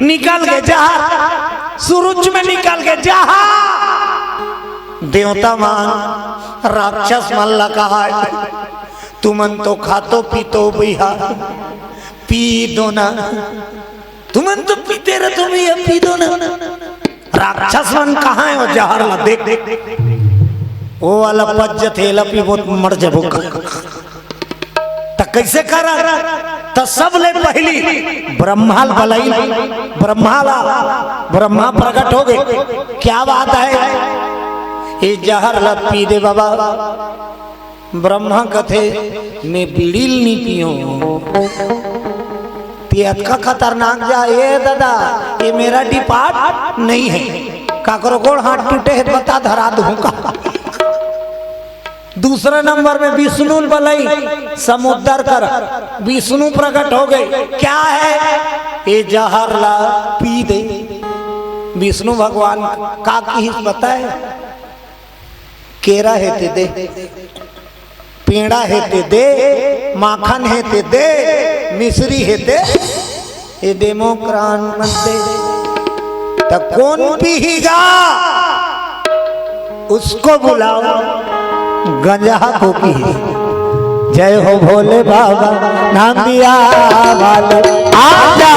निकल के जहर सूरज में निकल के जहर देवता मान राक्षस मल्ला कहा तुमन तो खातो पीतो भैया पी दो ना तुमन तो पीते रहे तुम ये पी दो ना। राक्षस मन कहाँ है वो जहर ला देख देख वो वाला पज्ज थे लपी वो मर जबो कैसे करा तो सब ले पहली ब्रह्मा बलई ब्रह्मा प्रकट हो गए। क्या बात है ये जहर ला पी दे बाबा। ब्रह्मा कथे मैं बीड़ील नहीं पियो पियत का खतरनाक जा ये दादा ये मेरा डिपार्ट नहीं है काकरो कोड़ हाथ टूटे है बता धरा दूंगा। दूसरे नंबर में विष्णु बलई समुद्र कर विष्णु प्रकट हो गए। क्या है ये जहर ला पी दे। विष्णु भगवान का की बताए केरा है ते दे पेड़ा है ते दे माखन है ते दे मिश्री है ते ये डेमोक्रान मत दे तो कौन पीगा उसको बुलाओ गंजा को की। जय हो भोले बाबा नाम दिया वाले आजा।